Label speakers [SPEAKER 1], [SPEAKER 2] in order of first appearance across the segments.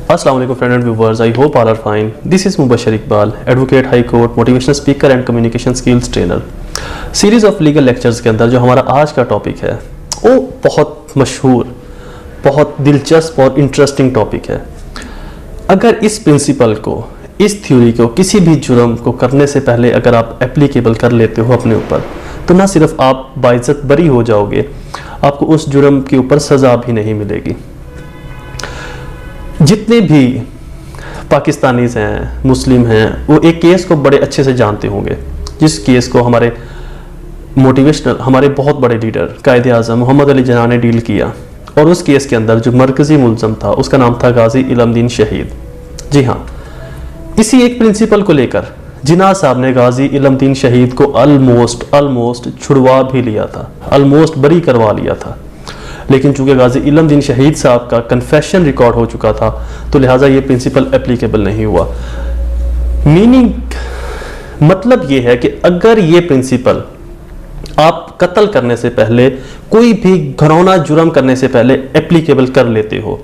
[SPEAKER 1] Assalamu alaikum friend and viewers, I hope all are fine. This is Mubashir Iqbal, Advocate High Court, Motivational Speaker and Communication Skills Trainer. Series of legal lectures के अंदर जो हमारा आज का topic है वो बहुत मशहूर, बहुत दिलचस्प और इंटरेस्टिंग टॉपिक है। अगर इस प्रिंसिपल को, इस थ्योरी को किसी भी जुर्म को करने से पहले अगर आप एप्लीकेबल कर लेते हो अपने ऊपर, तो ना सिर्फ आप बाइज्जत बरी हो जाओगे, आपको उस जुर्म के ऊपर सज़ा भी नहीं मिलेगी। जितने भी पाकिस्तानीज़ हैं, मुस्लिम हैं, वो एक केस को बड़े अच्छे से जानते होंगे, जिस केस को हमारे बहुत बड़े लीडर कायदे आज़म मोहम्मद अली जिन्ना ने डील किया। और उस केस के अंदर जो मरकज़ी मुल्ज़म था उसका नाम था गाजी इल्मदीन शहीद। जी हाँ, इसी एक प्रिंसिपल को लेकर जिन्ना साहब ने गाजी इल्मदीन शहीद को ऑलमोस्ट छुड़वा भी लिया था, ऑलमोस्ट बरी करवा लिया था। लेकिन चूंकि गाजी इल्मदीन शहीद साहब का कन्फेशन रिकॉर्ड हो चुका था, तो लिहाजा ये प्रिंसिपल एप्लीकेबल नहीं हुआ। मीनिंग, मतलब ये है कि अगर ये प्रिंसिपल आप कत्ल करने से पहले, कोई भी घिनौना जुर्म करने से पहले एप्लीकेबल कर लेते हो,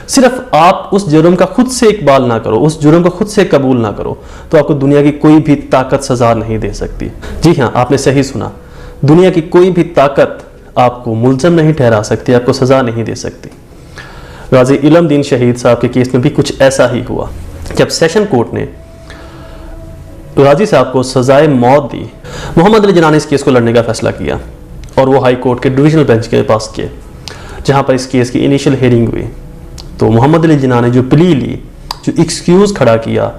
[SPEAKER 1] सिर्फ आप उस जुर्म का खुद से इकबाल ना करो, उस जुर्म को खुद से कबूल ना करो, तो आपको दुनिया की कोई भी ताकत सजा नहीं दे सकती। जी हाँ, आपने सही सुना, दुनिया की कोई भी ताकत आपको मुल्ज़म नहीं ठहरा सकती, आपको सजा नहीं दे सकती। गाजी इल्मदीन शहीद साहब के केस में भी कुछ ऐसा ही हुआ। जब सेशन कोर्ट ने गाजी साहब को सजाए मौत दी, मोहम्मद अली जिन्ना ने इस केस को लड़ने का फैसला किया और वो हाई कोर्ट के डिविजनल बेंच के पास किए, जहां पर इस केस की इनिशियल हियरिंग हुई। तो मोहम्मद अली जिन्ना ने जो प्ली ली, जो एक्सक्यूज़ खड़ा किया,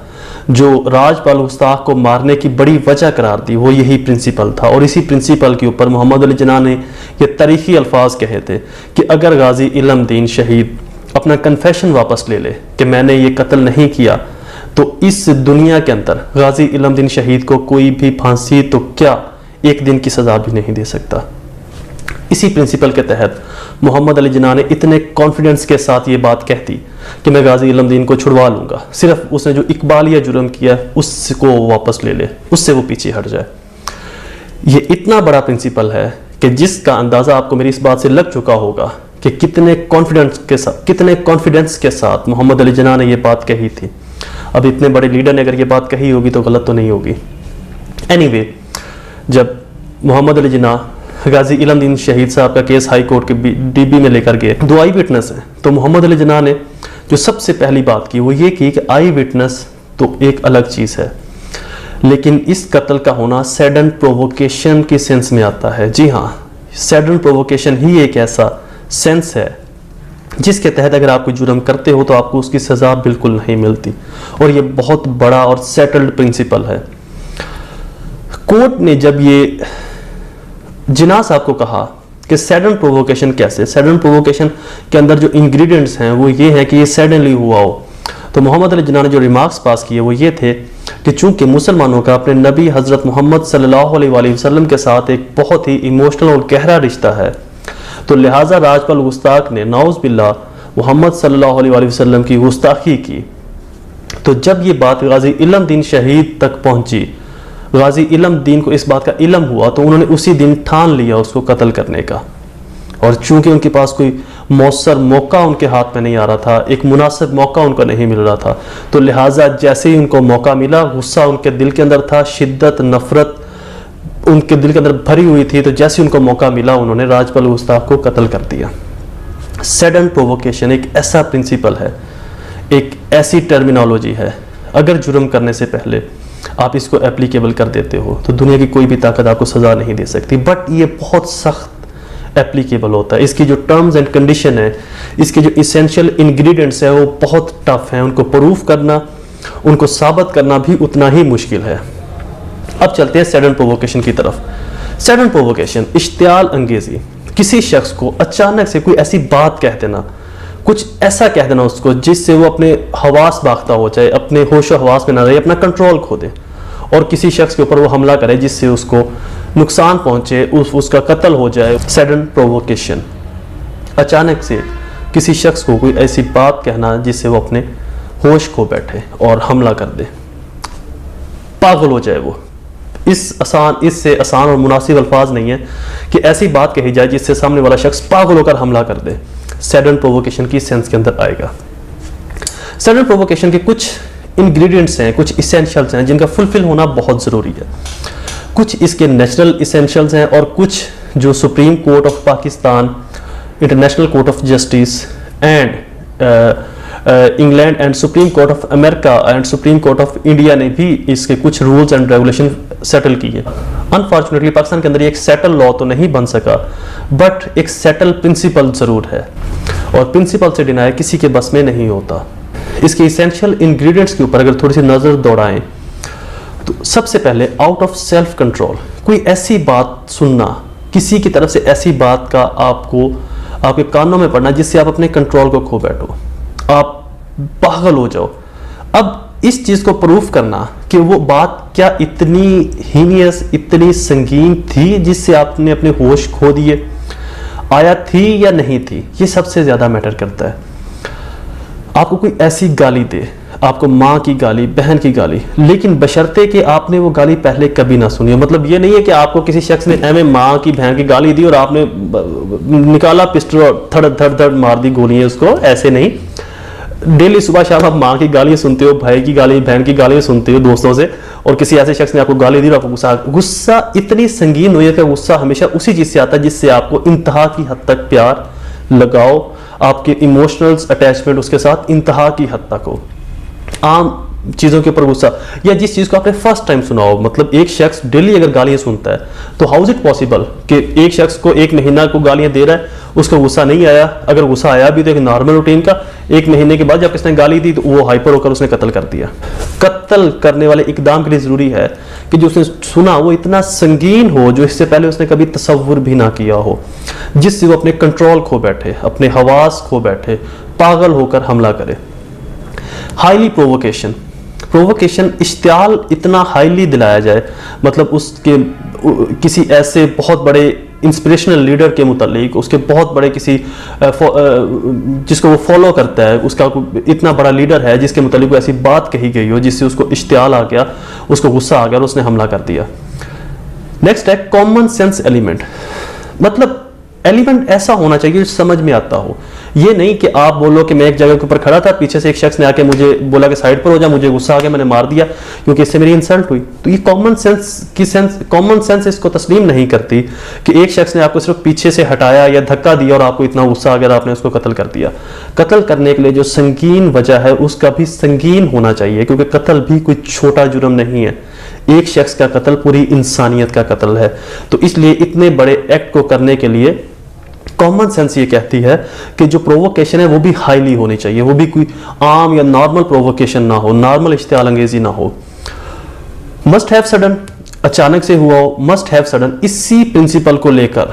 [SPEAKER 1] जो राजपाल गुस्ताख को मारने की बड़ी वजह करार दी, वो यही प्रिंसिपल था। और इसी प्रिंसिपल के ऊपर मोहम्मद अली जिन्ना ने ये तारीखी अल्फाज कहे थे कि अगर गाजी इल्मदीन शहीद अपना कन्फेशन वापस ले ले कि मैंने ये कत्ल नहीं किया, तो इस दुनिया के अंदर गाजी इल्मदीन शहीद को कोई भी फांसी तो क्या, एक दिन की सज़ा भी नहीं दे सकता। इसी प्रिंसिपल के तहत मोहम्मद अली जिन्ना ने इतने कॉन्फिडेंस के साथ ये बात कहती कि मैं गाजी इल्मदीन को छुड़वा लूँगा, सिर्फ उसने जो इकबालिया जुर्म किया उसको वापस ले ले, उससे वो पीछे हट जाए। ये इतना बड़ा प्रिंसिपल है कि जिसका अंदाज़ा आपको मेरी इस बात से लग चुका होगा कि कितने कॉन्फिडेंस के साथ मोहम्मद अली जिन्ना ने ये बात कही थी। अब इतने बड़े लीडर ने अगर ये बात कही होगी तो गलत तो नहीं होगी। एनीवे, जब मोहम्मद अली जिन्ना गाजी इल्मदीन शहीद साहब का केस हाई कोर्ट के डीबी में लेकर गए, दो आई विटनेस हैं, तो मोहम्मद अली जिन्ना ने जो सबसे पहली बात की वो ये की कि आई विटनेस तो एक अलग चीज़ है, लेकिन इस कत्ल का होना सडन प्रोवोकेशन के सेंस में आता है। जी हाँ, सडन प्रोवोकेशन ही एक ऐसा सेंस है जिसके तहत अगर आप कोई जुर्म करते हो तो आपको उसकी सज़ा बिल्कुल नहीं मिलती। और ये बहुत बड़ा और सेटल्ड प्रिंसिपल है। कोर्ट ने जब ये जिन्ना साहब को कहा कि सडन प्रोवोकेशन कैसे, सडन प्रोवोकेशन के अंदर जो इंग्रेडिएंट्स हैं वो ये है कि ये सडनली हुआ हो, तो मोहम्मद अली जिन्ना ने जो रिमार्क्स पास किए वो ये थे कि चूंकि मुसलमानों का अपने नबी हज़रत मोहम्मद सल्लल्लाहु अलैहि वसल्लम के साथ एक बहुत ही इमोशनल और गहरा रिश्ता है, तो लिहाजा राजपाल गुस्ताख ने नाउज़ बिल्लाह मोहम्मद सल्लल्लाहु अलैहि वसल्लम की गुस्ताखी की। तो जब ये बात गाजी इल्मदीन शहीद तक पहुंची, गाजी इल्मदीन को इस बात का इल्म हुआ, तो उन्होंने उसी दिन ठान लिया उसको कत्ल करने का। और चूंकि उनके पास कोई मौसर मौका उनके हाथ में नहीं आ रहा था, एक मुनासिब मौका उनको नहीं मिल रहा था, तो लिहाजा जैसे ही उनको मौका मिला, गुस्सा उनके दिल के अंदर था, शिद्दत, नफरत उनके दिल के अंदर भरी हुई थी, तो जैसे उनको मौका मिला उन्होंने राजपाल गुस्ताख को कत्ल कर दिया। सडन प्रोवोकेशन एक ऐसा प्रिंसिपल है, एक ऐसी टर्मिनोलॉजी है, अगर जुर्म करने से पहले आप इसको एप्लीकेबल कर देते हो तो दुनिया की कोई भी ताकत आपको सज़ा नहीं दे सकती। बट ये बहुत सख्त एप्लीकेबल होता है, इसकी जो टर्म्स एंड कंडीशन है, इसके जो इसेंशियल इंग्रेडिएंट्स है वो बहुत टफ हैं, उनको प्रूफ करना, उनको साबित करना भी उतना ही मुश्किल है। अब चलते हैं सडन प्रोवोकेशन की तरफ। सडन प्रोवोकेशन, इश्तियाल अंगेजी, किसी शख्स को अचानक से कोई ऐसी बात कह देना, कुछ ऐसा कह देना उसको जिससे वो अपने हवास बाख्ता हो जाए, अपने होश और हवास में ना रहे, अपना कंट्रोल खो दे और किसी शख्स के ऊपर वो हमला करे जिससे उसको नुकसान पहुंचे, उसका कत्ल हो जाए। सडन प्रोवोकेशन, अचानक से किसी शख्स को कोई ऐसी बात कहना जिससे वो अपने होश खो बैठे और हमला कर दे, पागल हो जाए वो। इससे आसान और मुनासिब अल्फाज नहीं है कि ऐसी बात कही जाए जिससे सामने वाला शख्स पागल होकर हमला कर दे। सडन प्रोवोकेशन की सेंस के अंदर आएगा। सडन प्रोवोकेशन के कुछ इंग्रेडिएंट्स हैं, कुछ इसेंशियल्स हैं जिनका फुलफिल होना बहुत ज़रूरी है। कुछ इसके नेचुरल इसेंशियल्स हैं और कुछ जो supreme court of Pakistan, international court of justice and England and supreme court of America and supreme court of India ने भी इसके कुछ रूल्स एंड रेगुलेशन सेटल किए। अनफॉर्चुनेटली पाकिस्तान के अंदर एक सेटल लॉ तो नहीं बन सका, बट एक सेटल प्रिंसिपल जरूर है, और प्रिंसिपल से डिनाई किसी के बस में नहीं होता। इसके इसेंशियल इंग्रेडिएंट्स के ऊपर अगर थोड़ी सी नज़र दौड़ाएं तो सबसे पहले आउट ऑफ सेल्फ कंट्रोल, कोई ऐसी बात सुनना, किसी की तरफ से ऐसी बात का आपको आपके कानों में पड़ना जिससे आप अपने कंट्रोल को खो बैठो, आप पागल हो जाओ। अब इस चीज को प्रूफ करना कि वो बात क्या इतनी हीनियस, इतनी संगीन थी जिससे आपने अपने होश खो दिए, आया थी या नहीं थी, ये सबसे ज्यादा मैटर करता है। आपको कोई ऐसी गाली दे, आपको माँ की गाली, बहन की गाली, लेकिन बशर्ते कि आपने वो गाली पहले कभी ना सुनी हो। मतलब ये नहीं है कि आपको किसी शख्स ने एम माँ की बहन की गाली दी और आपने निकाला पिस्टल और धड़ धड़ धड़ मार दी गोलियां उसको, ऐसे नहीं। डेली सुबह शाम आप माँ की गालियां सुनते हो, भाई की गाली, बहन की गालियां सुनते हो दोस्तों से, और किसी ऐसे शख्स ने आपको गाली दी और आपको गुस्सा इतनी संगीन हुई है कि गुस्सा हमेशा उसी चीज से आता है जिससे आपको इंतहा की हद तक प्यार, लगाओ, आपके इमोशनल अटैचमेंट उसके साथ इंतहा की हद तक हो। आम चीज़ों के ऊपर गुस्सा, या जिस चीज़ को आपने फर्स्ट टाइम सुना हो। मतलब एक शख्स डेली अगर गालियां सुनता है तो हाउ इज इट पॉसिबल कि एक शख्स को एक महीना को गालियां दे रहा है, उसको गुस्सा नहीं आया, अगर गुस्सा आया भी तो एक नॉर्मल रूटीन का, एक महीने के बाद जब किसने गाली दी तो वो हाइपर होकर उसने कत्ल कर दिया। कत्ल करने वाले इकदाम के लिए ज़रूरी है कि जो उसने सुना वो इतना संगीन हो जो इससे पहले उसने कभी तसव्वुर भी ना किया हो, जिससे वो अपने कंट्रोल खो बैठे, अपने हवास खो बैठे, पागल होकर हमला करे। हाईली प्रोवोकेशन, प्रोवोकेशन इश्तियाल इतना हाईली दिलाया जाए, मतलब उसके किसी ऐसे बहुत बड़े इंस्पिरेशनल लीडर के मुतालिक, उसके बहुत बड़े किसी जिसको वो फॉलो करता है, उसका इतना बड़ा लीडर है जिसके मुतालिक ऐसी बात कही गई हो जिससे उसको इश्तियाल आ गया, उसको गुस्सा आ गया और उसने हमला कर दिया। नेक्स्ट है कॉमन सेंस एलिमेंट, मतलब एलिमेंट ऐसा होना चाहिए जो समझ में आता हो। ये नहीं कि आप बोलो कि मैं एक जगह के ऊपर खड़ा था, पीछे से एक शख्स ने आके मुझे बोला कि साइड पर हो जा, मुझे गुस्सा आ गया, मैंने मार दिया क्योंकि इससे मेरी इंसल्ट हुई। तो ये कॉमन सेंस इसको तस्लीम नहीं करती कि एक शख्स ने आपको सिर्फ पीछे से हटाया या धक्का दिया और आपको इतना गुस्सा आ गया, आपने उसको कत्ल कर दिया। कत्ल करने के लिए जो संगीन वजह है उसका भी संगीन होना चाहिए, क्योंकि कत्ल भी कोई छोटा जुर्म नहीं है। एक शख्स का कत्ल पूरी इंसानियत का कत्ल है। तो इसलिए इतने बड़े एक्ट को करने के लिए कॉमन सेंस ये कहती है कि जो प्रोवोकेशन है वो भी हाईली होनी चाहिए, वो भी कोई आम या नॉर्मल प्रोवोकेशन ना हो, नॉर्मल इश्तियाल अंगेजी ना हो। मस्ट हैव सडन, अचानक से हुआ हो, मस्ट हैव सडन। इसी प्रिंसिपल को लेकर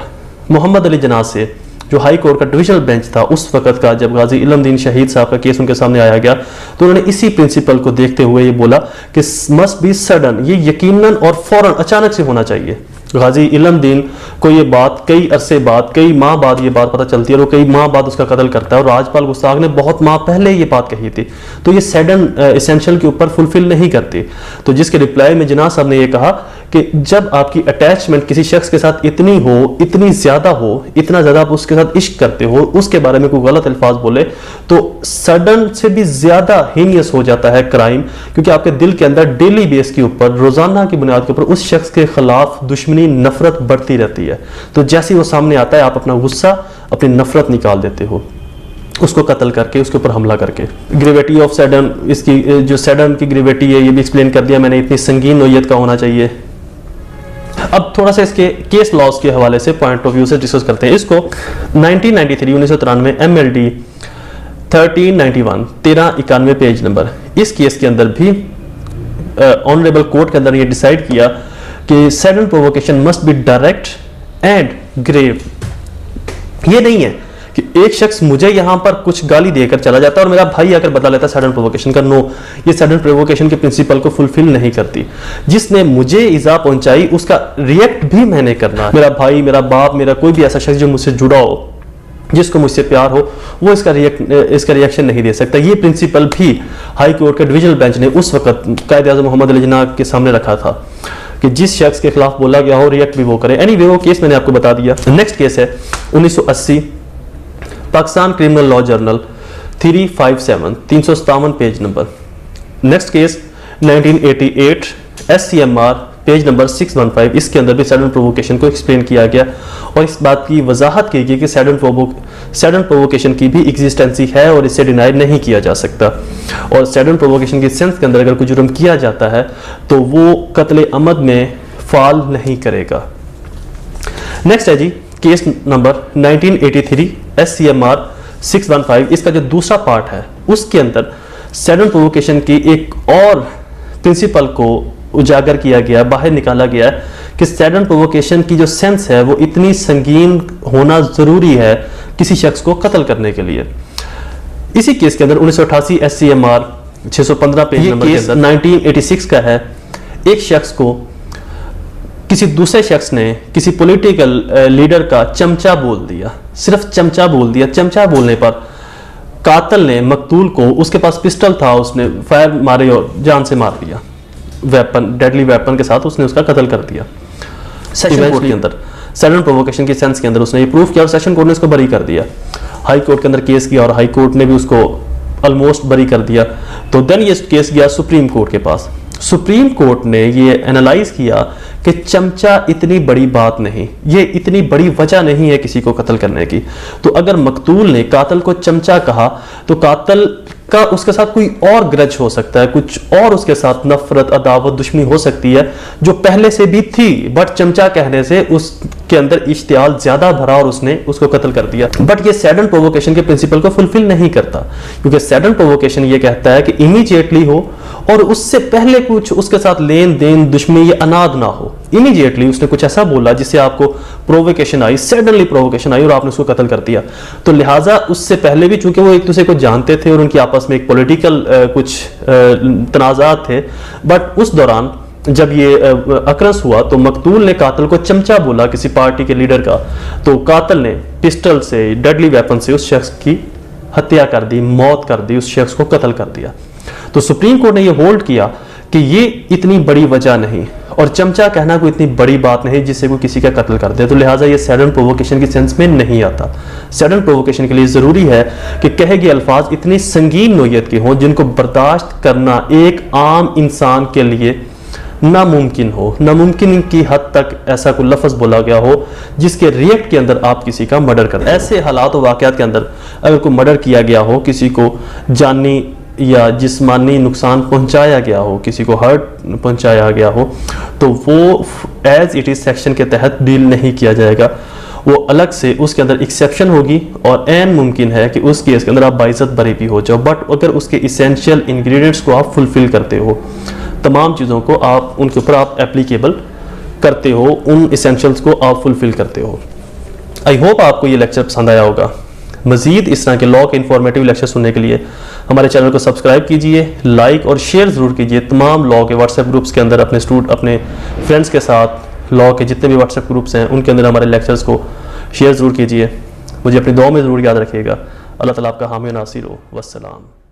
[SPEAKER 1] मोहम्मद अली जिन्ना से, जो हाई कोर्ट का डिविजनल बेंच था उस वक्त का, जब गाजी इल्मदीन शहीद साहब का केस उनके सामने आया गया, तो उन्होंने इसी प्रिंसिपल को देखते हुए ये बोला कि मस्ट बी सडन, ये यकीनन और फौरन अचानक से होना चाहिए। गाजी इल्मदीन को ये बात कई अरसे बाद, कई माह बाद ये बात पता चलती है और कई माह बाद उसका कत्ल करता है, और राजपाल गुस्ताख ने बहुत माह पहले ये बात कही थी। तो ये सडन एसेंशियल के ऊपर फुलफिल नहीं करती। तो जिसके रिप्लाई में जिन्ना साहब ने ये कहा कि जब आपकी अटैचमेंट किसी शख्स के साथ इतनी हो, इतनी ज्यादा हो, इतना ज्यादा आप उसके साथ इश्क करते हो, उसके बारे में कोई गलत अल्फाज बोले तो सडन से भी ज्यादा हीनियस हो जाता है क्राइम, क्योंकि आपके दिल के अंदर डेली बेस के ऊपर, रोजाना की बुनियाद के ऊपर उस शख्स के खिलाफ दुश्मनी, नफरत बढ़ती रहती है। तो जैसे ही वो सामने आता है आप अपना गुस्सा, अपनी नफरत निकाल देते हो उसको कत्ल करके, उसके ऊपर हमला करके। ग्रेविटी ऑफ सडन, इसकी जो सडन की ग्रेविटी है ये भी एक्सप्लेन कर दिया मैंने, इतनी संगीन नोयत का होना चाहिए। अब थोड़ा सा इसके केस लॉज के हवाले से पॉइंट ऑफ व्यू से डिस्कस करते हैं इसको। 1993 MLD 1391 1391 पेज नंबर, इस केस के अंदर भी ऑनरेबल कोर्ट के अंदर ये डिसाइड किया कि sudden provocation must be direct and grave. ये नहीं है कि एक शख्स मुझे यहां पर कुछ गाली देकर चला जाता है और मेरा भाई आकर बता लेता सडन प्रोवोकेशन का। नो, ये सडन प्रोवोकेशन के प्रिंसिपल को फुलफिल नहीं करती। जिसने मुझे इजा पहुंचाई उसका रिएक्ट भी मैंने करना है। मेरा भाई, मेरा बाप, मेरा कोई भी ऐसा शख्स जो मुझसे जुड़ा हो, जिसको मुझसे प्यार हो, वो इसका रिएक्शन नहीं दे सकता। ये प्रिंसिपल भी हाई कोर्ट के डिविजनल बेंच ने उस वक्त कायदे-ए-आज़म मोहम्मद अली जिन्ना के सामने रखा था कि जिस शख्स के खिलाफ बोला गया हो रिएक्ट भी वो करे। एनीवे, वो केस मैंने आपको बता दिया। नेक्स्ट केस है 1980 Pakistan criminal law journal 357 357 page number. Next case 1988 SCMR page number 615, इसके अंदर भी सडन प्रोवोकेशन को एक्सप्लेन किया गया और इस बात की वजाहत की गई कि सडन प्रोवोकेशन की भी एग्जिस्टेंसी है और इसे डिनाई नहीं किया जा सकता। और सडन प्रोवोकेशन की सेंस के अंदर अगर कोई जुर्म किया जाता है तो वो कत्ल अमद में फॉल नहीं करेगा। नेक्स्ट है जी केस नंबर 1983 SCMR 615, इसका जो दूसरा पार्ट है उसके अंदर सडन प्रोवोकेशन की एक और प्रिंसिपल को उजागर किया गया, बाहर निकाला गया कि सडन प्रोवोकेशन की जो सेंस है वो इतनी संगीन होना जरूरी है किसी शख्स को कत्ल करने के लिए। इसी केस के अंदर 1988 SCMR 615 पेज नंबर के अंदर 1986 का है। एक शख्स को किसी दूसरे शख्स ने किसी पॉलिटिकल लीडर का चमचा बोल दिया, सिर्फ चमचा बोल दिया। चमचा बोलने पर कातिल ने मकतूल को, उसके पास पिस्टल था, उसने फायर मारे और जान से मार दिया। वेपन, डेडली वेपन के साथ उसने उसका कत्ल कर दिया। सेशन कोर्ट के अंदर सडन प्रोवोकेशन की सेंस के अंदर उसने ये प्रूफ किया और सेशन कोर्ट ने उसको बरी कर दिया। हाई कोर्ट के अंदर केस किया और हाई कोर्ट ने भी उसको ऑलमोस्ट बरी कर दिया। तो देन ये केस गया सुप्रीम कोर्ट के पास। सुप्रीम कोर्ट ने ये एनालाइज किया कि चमचा इतनी बड़ी बात नहीं, ये इतनी बड़ी वजह नहीं है किसी को कत्ल करने की। तो अगर मकतूल ने कातिल को चमचा कहा तो कातिल का उसके साथ कोई और ग्रज हो सकता है, कुछ और उसके साथ नफरत, अदावत, दुश्मनी हो सकती है जो पहले से भी थी, बट चमचा कहने से उसके अंदर इश्तियाल ज्यादा भरा और उसने उसको कत्ल कर दिया। बट ये सडन प्रोवोकेशन के प्रिंसिपल को फुलफिल नहीं करता, क्योंकि सडन प्रोवोकेशन ये कहता है कि इमीडिएटली हो और उससे पहले कुछ उसके साथ लेन देन, दुश्मनी या अनाद ना हो। इमीडिएटली उसने कुछ ऐसा बोला जिससे आपको प्रोवोकेशन आई, सडनली प्रोवोकेशन आई और आपने उसको कत्ल कर दिया। तो लिहाजा उससे पहले भी चूंकि वो एक दूसरे को जानते थे और उनकी आपस में एक पॉलिटिकल कुछ तनाज़ात थे, बट उस दौरान जब ये अक्रस हुआ तो मकतूल ने कातिल को चमचा बोला किसी पार्टी के लीडर का, तो कातिल ने पिस्टल से, डेडली वेपन से उस शख्स की हत्या कर दी, मौत कर दी, उस शख्स को कत्ल कर दिया। तो सुप्रीम कोर्ट ने ये होल्ड किया कि ये इतनी बड़ी वजह नहीं और चमचा कहना कोई इतनी बड़ी बात नहीं जिससे कोई किसी का कत्ल कर दे। तो लिहाजा ये सडन प्रोवोकेशन की सेंस में नहीं आता। सडन प्रोवोकेशन के लिए जरूरी है कि कहे गए अल्फाज इतनी संगीन नोयत के हों जिनको बर्दाश्त करना एक आम इंसान के लिए नामुमकिन हो, नामुमकिन की हद तक ऐसा कोई लफ्ज बोला गया हो जिसके रिएक्ट के अंदर आप किसी का मर्डर कर। ऐसे हालात और वाकयात के अंदर अगर कोई मर्डर किया गया हो, किसी को जानी या जिस्मानी नुकसान पहुंचाया गया हो, किसी को हर्ट पहुंचाया गया हो, तो वो एज इट इज सेक्शन के तहत डील नहीं किया जाएगा। वो अलग से उसके अंदर एक्सेप्शन होगी और एन मुमकिन है कि उस केस के अंदर आप बाइज्जत बरी भी हो जाओ। बट अगर उसके इसेंशियल इंग्रेडिएंट्स को आप फुलफिल करते हो, तमाम चीज़ों को आप उनके ऊपर आप एप्लीकेबल करते हो, उन इसेंशियल्स को आप फुलफिल करते हो। आई होप आपको ये लेक्चर पसंद आया होगा। मज़ीद इस तरह के लॉ के इंफॉर्मेटिव लेक्चर सुनने के लिए हमारे चैनल को सब्सक्राइब कीजिए, लाइक और शेयर ज़रूर कीजिए। तमाम लॉ के व्हाट्सएप ग्रुप्स के अंदर अपने अपने फ्रेंड्स के साथ लॉ के जितने भी व्हाट्सएप ग्रुप्स हैं उनके अंदर हमारे लेक्चर्स को शेयर ज़रूर कीजिए। मुझे अपनी दुआ में ज़रूर याद रखिएगा। अल्लाह ताला आपका हामी नासिर हो। वस्सलाम।